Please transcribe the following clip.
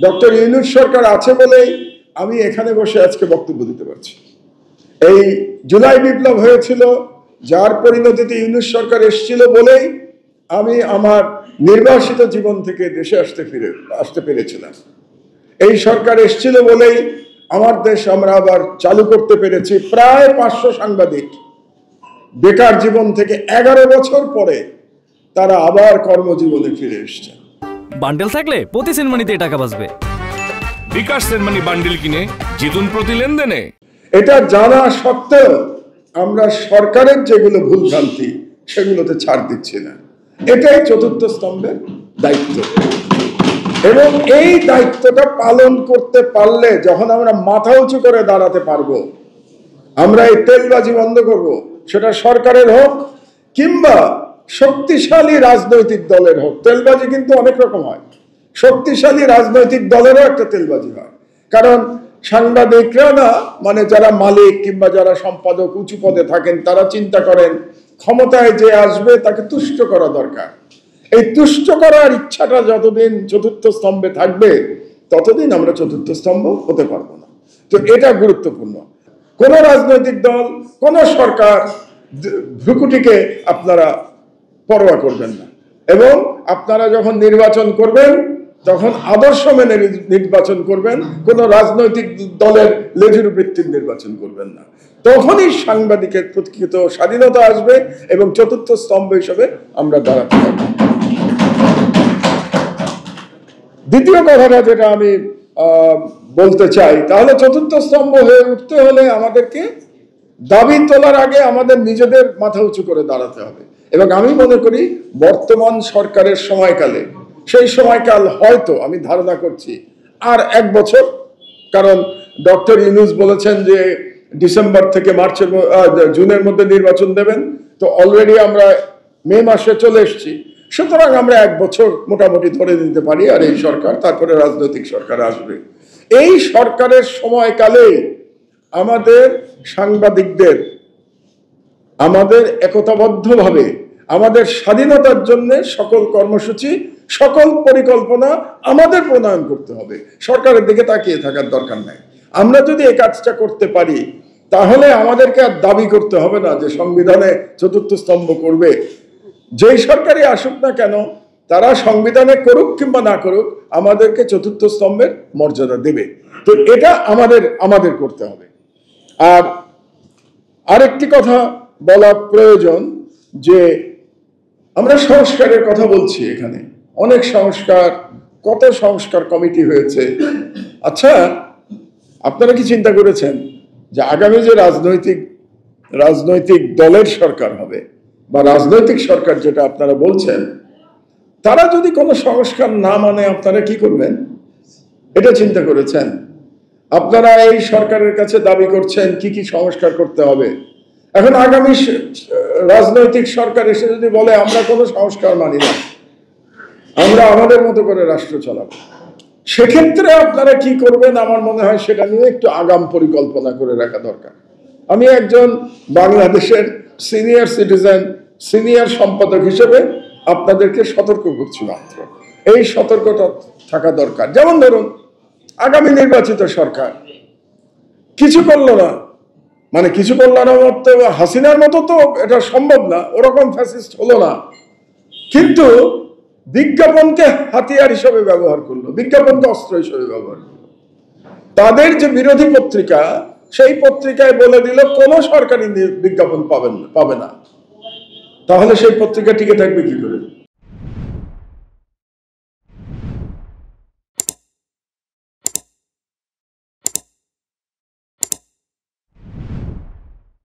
Doctor Yunus সরকার আছে বলেই আমি এখানে বসে আজকে বক্তব্য দিতে পারছি। এই জুলাই বিপ্লব হয়েছিল, যার পরিণতিতে ইউনূস সরকার এসেছিল বলেই আমি আমার নির্বাসিত জীবন থেকে দেশে আসতে পেরেছিলাম। এই সরকার এসেছিল বলেই আমার দেশ আমরা আবার চালু করতে পেরেছি। প্রায় 500 সাংবাদিক বেকার জীবন থেকে 11 বছর পরে তারা আবার কর্মজীবনে ফিরে এসছে। বান্ডেল থাকলে প্রতি সেনমানিতে টাকা বাঁচবে। বিকাশ সেনমানি বান্ডেল কিনে জিতুন প্রতি লেনদেনে। এটা জানা সত্ত্বেও আমরা সরকারের যেগুলো ভুলভ্রান্তি সেগুলোতে ছাড় দিচ্ছি না। এটাই চতুর্থ স্তম্ভের দায়িত্ব, এবং এই দায়িত্বটা পালন করতে পারলে যখন আমরা মাথা উঁচু করে দাঁড়াতে পারবো, আমরা এই তেলবাজি বন্ধ করব, সেটা সরকারের হোক কিংবা শক্তিশালী রাজনৈতিক দলের হোক। তেলবাজি কিন্তু অনেক রকম হয়, শক্তিশালী রাজনৈতিক দলেরও একটা তেলবাজি হয়। কারণ সাংবাদিকরা না, মানে যারা মালিক কিংবা যারা সম্পাদক উঁচু পদে থাকেন, তারা চিন্তা করেন ক্ষমতায় যে আসবে তাকে তুষ্ট করা দরকার। এই তুষ্ট করার ইচ্ছাটা যতদিন চতুর্থ স্তম্ভে থাকবে ততদিন আমরা চতুর্থ স্তম্ভ হতে পারবো না। তো এটা গুরুত্বপূর্ণ। কোন রাজনৈতিক দল, কোন সরকার ভ্রুকুটিকে আপনারা পরোয়া করবেন না, এবং আপনারা যখন নির্বাচন করবেন তখন আদর্শ মেনে নির্বাচন করবেন, কোন রাজনৈতিক দলের লেজুর ভিত্তিক নির্বাচন করবেন না। তখনই সাংবাদিকের প্রকৃত স্বাধীনতা আসবে এবং চতুর্থ স্তম্ভ হিসেবে আমরা দাঁড়াতে পারব। দ্বিতীয় কথাটা যেটা আমি বলতে চাই, তাহলে চতুর্থ স্তম্ভ হয়ে উঠতে হলে আমাদেরকে দাবি তোলার আগে আমাদের নিজেদের মাথা উঁচু করে দাঁড়াতে হবে। এবং আমি মনে করি বর্তমান সরকারের সময়কালে, সেই সময়কাল হয়তো আমি ধারণা করছি আর 1 বছর, কারণ ডক্টর ইউনূস বলেছেন যে ডিসেম্বর থেকে জুনের মধ্যে নির্বাচন দেবেন। তো অলরেডি আমরা মে মাসে চলে এসেছি, সুতরাং আমরা 1 বছর মোটামুটি ধরে নিতে পারি। আর এই সরকার, তারপরে রাজনৈতিক সরকার আসবে। এই সরকারের সময়কালে আমাদের সাংবাদিকদের আমাদের একতাবদ্ধভাবে আমাদের স্বাধীনতার জন্য সকল কর্মসূচি, সকল পরিকল্পনা আমাদের প্রণয়ন করতে হবে। সরকারের দিকে তাকিয়ে থাকার দরকার নাই। আমরা যদি এই কাজটা করতে পারি তাহলে আমাদেরকে আর দাবি করতে হবে না যে সংবিধানে চতুর্থ স্তম্ভ করবে। যেই সরকারই আসুক না কেন, তারা সংবিধানে করুক কিংবা না করুক, আমাদেরকে চতুর্থ স্তম্ভের মর্যাদা দেবে। তো এটা আমাদের করতে হবে। আর আরেকটি কথা বলা প্রয়োজন যে আমরা সংস্কারের কথা বলছি, এখানে অনেক সংস্কার, কত সংস্কার কমিটি হয়েছে। আচ্ছা, আপনারা কি চিন্তা করেছেন যে আগামী যে রাজনৈতিক দলের সরকার হবে বা রাজনৈতিক সরকার যেটা আপনারা বলছেন, তারা যদি কোনো সংস্কার না মানে আপনারা কি করবেন? এটা চিন্তা করেছেন? আপনারা এই সরকারের কাছে দাবি করছেন কি কি সংস্কার করতে হবে। এখন আগামী রাজনৈতিক সরকার এসে যদি বলে আমরা কোনো সংস্কার মানি না, আমরা আমাদের মতো করে রাষ্ট্র চালাবো, সেক্ষেত্রে আপনারা কি করবেন? আমার মনে হয় সেটা নিয়ে একটু আগাম পরিকল্পনা করে রাখা দরকার। আমি একজন বাংলাদেশের সিনিয়র সিটিজেন, সিনিয়র সম্পাদক হিসেবে আপনাদেরকে সতর্ক করছি মাত্র। এই সতর্কতা থাকা দরকার। যেমন ধরুন, আগামী নির্বাচিত সরকার কিছু করলো না, মানে কিছু করলো না মতো হাসিনার মতো তো এটা সম্ভব না, ওরকম ফ্যাসিস্ট হলো না, কিন্তু বিজ্ঞাপনকে হাতিয়ার হিসেবে ব্যবহার করলো, বিজ্ঞাপনকে অস্ত্র হিসেবে ব্যবহার করলো। তাদের যে বিরোধী পত্রিকা, সেই পত্রিকায় বলে দিল কোনো সরকারি বিজ্ঞাপন পাবে না। তাহলে সেই পত্রিকা টিকে থাকবে কি করে?